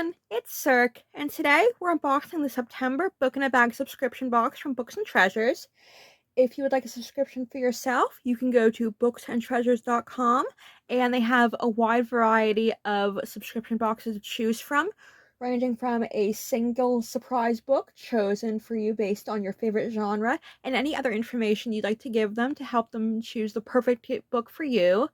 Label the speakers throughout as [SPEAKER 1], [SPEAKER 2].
[SPEAKER 1] everyone, it's Cirque, and today we're unboxing the September Book in a Bag subscription box from Books and Treasures. If you would like a subscription for yourself, you can go to booksandtreasures.com, and they have a wide variety of subscription boxes to choose from, ranging from a single surprise book chosen for you based on your favorite genre and any other information you'd like to give them to help them choose the perfect book for you,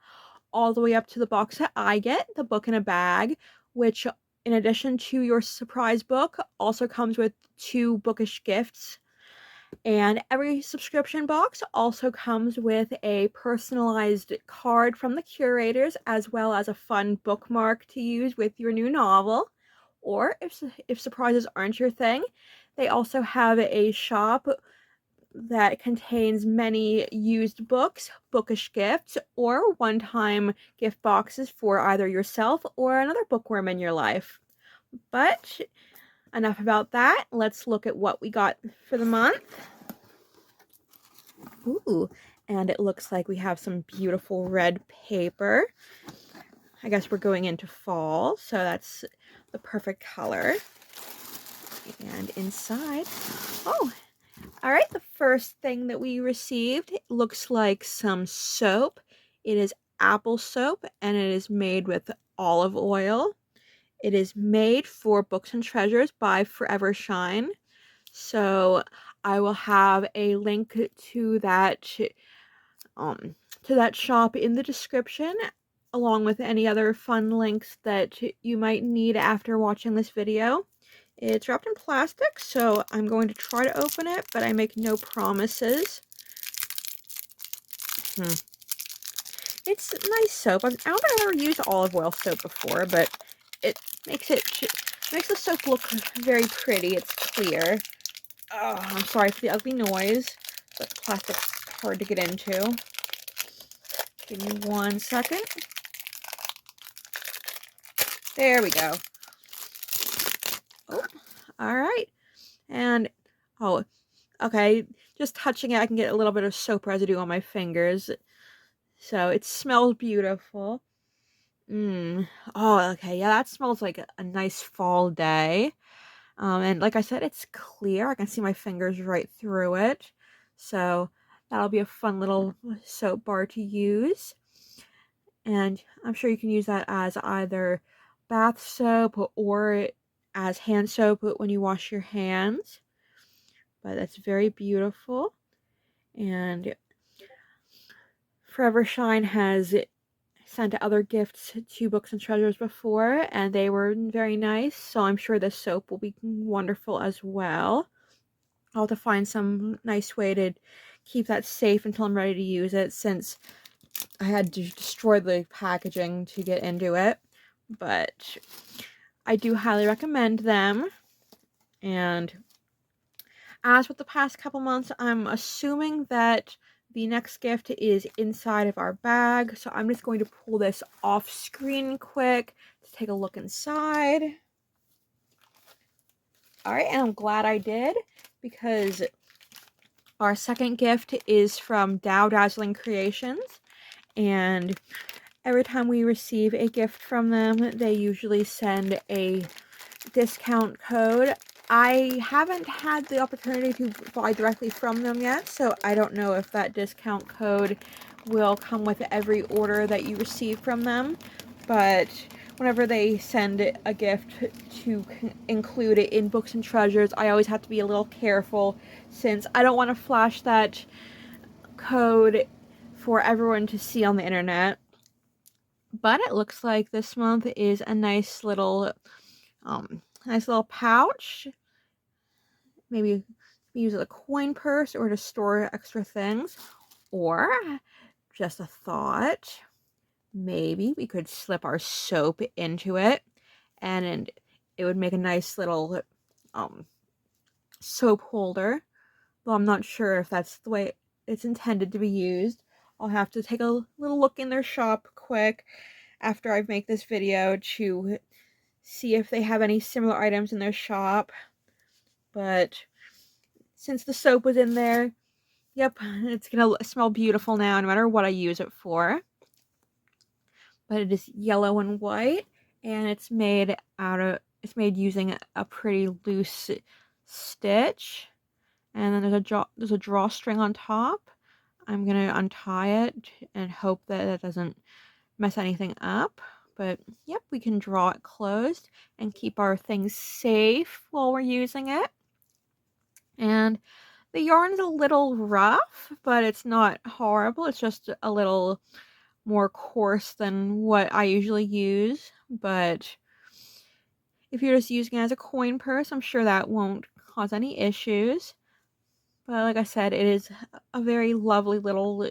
[SPEAKER 1] all the way up to the box that I get, the Book in a Bag, which, in addition to your surprise book, also comes with 2 bookish gifts. And every subscription box also comes with a personalized card from the curators, as well as a fun bookmark to use with your new novel. Or if surprises aren't your thing, they also have a shop that contains many used books, bookish gifts, or one-time gift boxes for either yourself or another bookworm in your life. But enough about that. Let's look at what we got for the month. Ooh, and it looks like we have some beautiful red paper. I guess we're going into fall, so that's the perfect color. And inside, oh, all right, the first thing that we received looks like some soap. It is apple soap, and it is made with olive oil. It is made for Books and Treasures by Forever Shine. So I will have a link to that shop in the description, along with any other fun links that you might need after watching this video. It's wrapped in plastic, so I'm going to try to open it, but I make no promises. It's nice soap. I don't think I've ever used olive oil soap before, but it makes the soap look very pretty. It's clear. Oh, I'm sorry for the ugly noise, but the plastic's hard to get into. Give me 1 second. There we go. Oh, all right. And, oh, okay, just touching it, I can get a little bit of soap residue on my fingers. So it smells beautiful. Oh, okay, yeah, that smells like a nice fall day. And like I said, it's clear. I can see my fingers right through it. So that'll be a fun little soap bar to use. And I'm sure you can use that as either bath soap or as hand soap when you wash your hands. But that's very beautiful. And Forever Shine has sent other gifts to Books and Treasures before, and they were very nice, so I'm sure this soap will be wonderful as well. I'll have to find some nice way to keep that safe until I'm ready to use it, since I had to destroy the packaging to get into it. But I do highly recommend them. And as with the past couple months, I'm assuming that the next gift is inside of our bag. So I'm just going to pull this off screen quick to take a look inside. All right, and I'm glad I did, because our second gift is from Dow Dazzling Creations. And every time we receive a gift from them, they usually send a discount code. I haven't had the opportunity to buy directly from them yet, so I don't know if that discount code will come with every order that you receive from them, but whenever they send a gift to include it in Books and Treasures, I always have to be a little careful, since I don't want to flash that code for everyone to see on the internet. But it looks like this month is a nice little pouch. Maybe use it as a coin purse or to store extra things. Or, just a thought, maybe we could slip our soap into it, and it would make a nice little soap holder. Though I'm not sure if that's the way it's intended to be used. I'll have to take a little look in their shop quick after I make this video to see if they have any similar items in their shop. But since the soap was in there, yep, it's gonna smell beautiful now no matter what I use it for. But it is yellow and white, and it's made out of it's made using a pretty loose stitch. And then there's a drawstring on top. I'm going to untie it and hope that it doesn't mess anything up. But yep, we can draw it closed and keep our things safe while we're using it. And the yarn is a little rough, but it's not horrible. It's just a little more coarse than what I usually use. But if you're just using it as a coin purse, I'm sure that won't cause any issues. But like I said, it is a very lovely little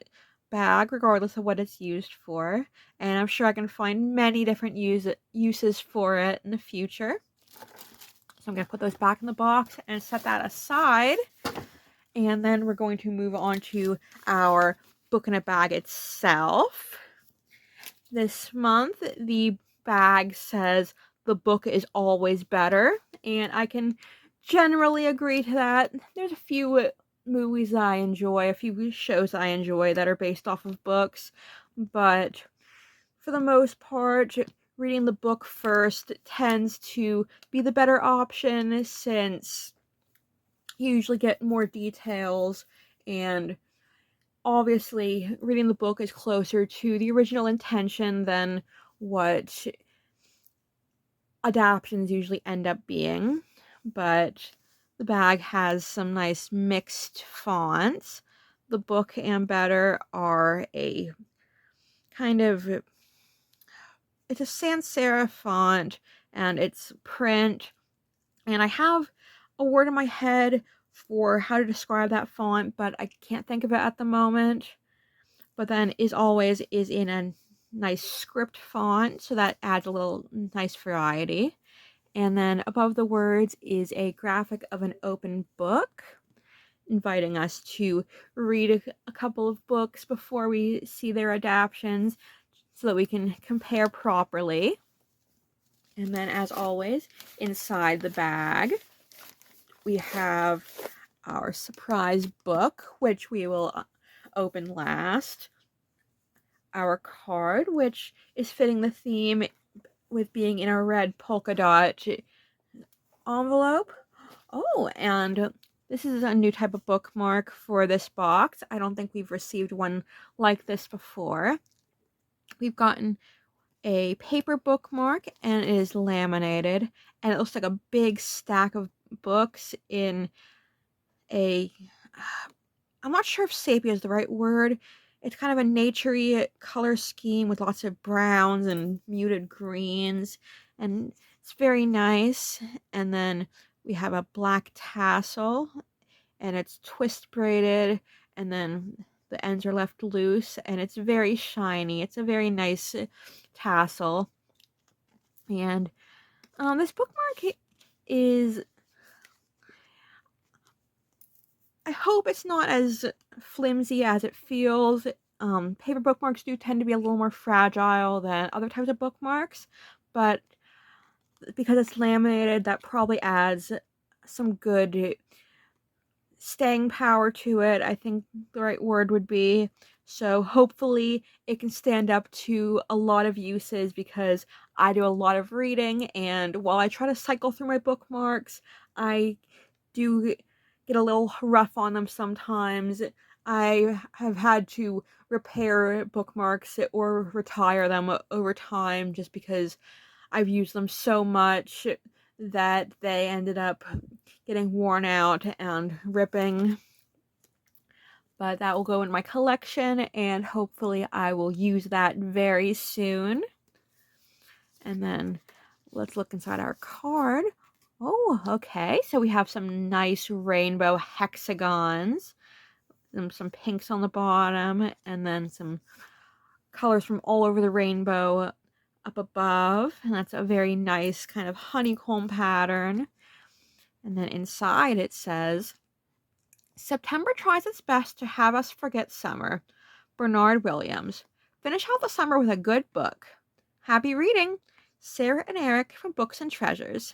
[SPEAKER 1] bag, regardless of what it's used for. And I'm sure I can find many different uses for it in the future. So I'm going to put those back in the box and set that aside. And then we're going to move on to our book in a bag itself. This month, the bag says the book is always better. And I can generally agree to that. There's a few movies that I enjoy, a few shows I enjoy that are based off of books, but for the most part, reading the book first tends to be the better option, since you usually get more details, and obviously reading the book is closer to the original intention than what adaptions usually end up being. But the bag has some nice mixed fonts. The book and better are a kind of, it's a sans serif font, and it's print. And I have a word in my head for how to describe that font, but I can't think of it at the moment. But then is always is in a nice script font, so that adds a little nice variety. And then above the words is a graphic of an open book, inviting us to read a couple of books before we see their adaptions so that we can compare properly. And then, as always, inside the bag, we have our surprise book, which we will open last. Our card, which is fitting the theme with being in a red polka dot envelope. Oh, and this is a new type of bookmark for this box. I don't think we've received one like this before. We've gotten a paper bookmark, and it is laminated, and it looks like a big stack of books in a, I'm not sure if sepia is the right word. It's kind of a naturey color scheme with lots of browns and muted greens, and it's very nice. And then we have a black tassel, and it's twist braided, and then the ends are left loose, and it's very shiny. It's a very nice tassel. And this bookmark is, I hope it's not as flimsy as it feels. Paper bookmarks do tend to be a little more fragile than other types of bookmarks, but because it's laminated, that probably adds some good staying power to it, I think the right word would be. So hopefully it can stand up to a lot of uses, because I do a lot of reading, and while I try to cycle through my bookmarks, I do get a little rough on them sometimes. I have had to repair bookmarks or retire them over time, just because I've used them so much that they ended up getting worn out and ripping. But that will go in my collection, and hopefully I will use that very soon. And then let's look inside our card. Oh, okay. So we have some nice rainbow hexagons, and some pinks on the bottom, and then some colors from all over the rainbow up above. And that's a very nice kind of honeycomb pattern. And then inside it says, September tries its best to have us forget summer. Bernard Williams. Finish out the summer with a good book. Happy reading, Sarah and Eric from Books and Treasures.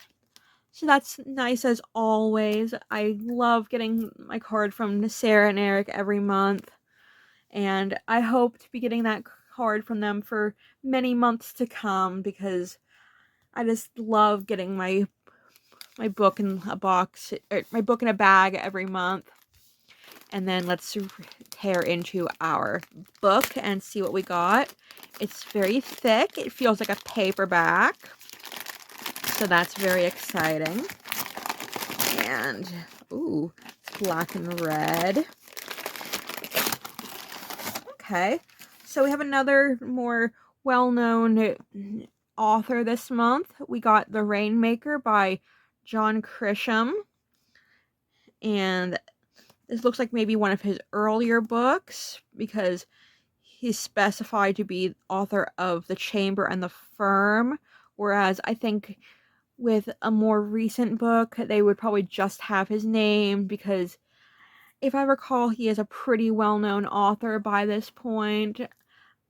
[SPEAKER 1] So that's nice as always. I love getting my card from Sarah and Eric every month, and I hope to be getting that card from them for many months to come, because I just love getting my book in a box, or my book in a bag every month. And then let's tear into our book and see what we got. It's very thick. It feels like a paperback. So that's very exciting. And, ooh, black and red. Okay. So we have another more well-known author this month. We got The Rainmaker by John Grisham. And this looks like maybe one of his earlier books because he's specified to be author of The Chamber and the Firm, whereas I think with a more recent book, they would probably just have his name because if I recall, he is a pretty well-known author by this point.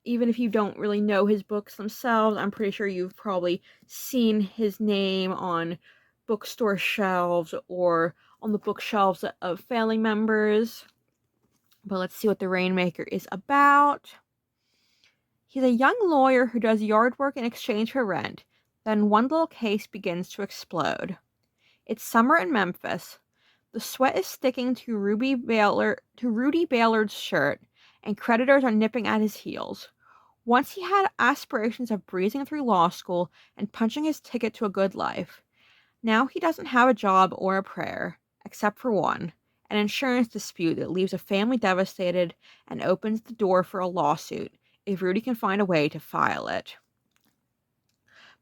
[SPEAKER 1] Even if you don't really know his books themselves, I'm pretty sure you've probably seen his name on bookstore shelves or on the bookshelves of family members. But let's see what The Rainmaker is about. He's a young lawyer who does yard work in exchange for rent. Then one little case begins to explode. It's summer in Memphis. The sweat is sticking to Rudy Baylard's shirt, and creditors are nipping at his heels. Once he had aspirations of breezing through law school and punching his ticket to a good life. Now he doesn't have a job or a prayer, except for one, an insurance dispute that leaves a family devastated and opens the door for a lawsuit if Rudy can find a way to file it.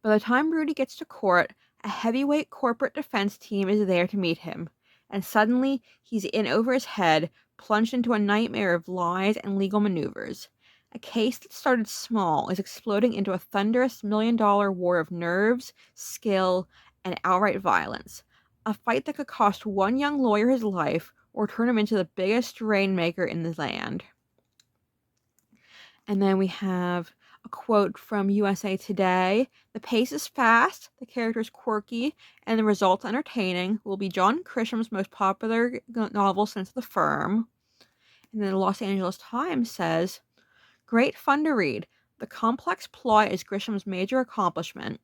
[SPEAKER 1] By the time Rudy gets to court, a heavyweight corporate defense team is there to meet him, and suddenly he's in over his head, plunged into a nightmare of lies and legal maneuvers. A case that started small is exploding into a thunderous million-dollar war of nerves, skill, and outright violence. A fight that could cost one young lawyer his life or turn him into the biggest rainmaker in the land. And then we have a quote from USA Today. The pace is fast, the characters quirky, and the results entertaining. Will be John Grisham's most popular novel since The Firm. And then the Los Angeles Times says, great fun to read. The complex plot is Grisham's major accomplishment.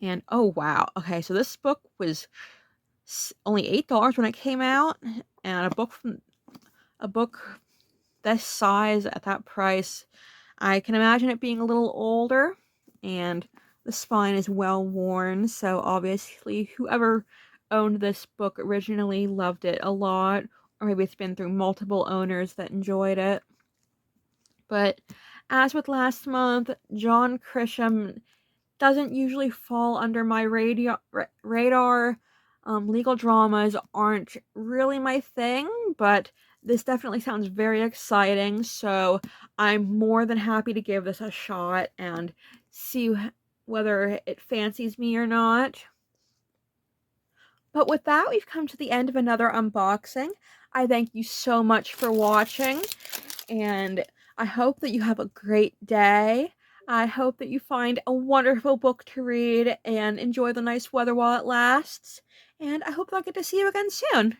[SPEAKER 1] And oh wow, okay, so this book was only $8 when it came out, and a book this size at that price, I can imagine it being a little older, and the spine is well worn, so obviously whoever owned this book originally loved it a lot, or maybe it's been through multiple owners that enjoyed it. But as with last month, John Grisham doesn't usually fall under my radar. Legal dramas aren't really my thing, but this definitely sounds very exciting, so I'm more than happy to give this a shot and see whether it fancies me or not. But with that, we've come to the end of another unboxing. I thank you so much for watching, and I hope that you have a great day. I hope that you find a wonderful book to read and enjoy the nice weather while it lasts. And I hope that I get to see you again soon.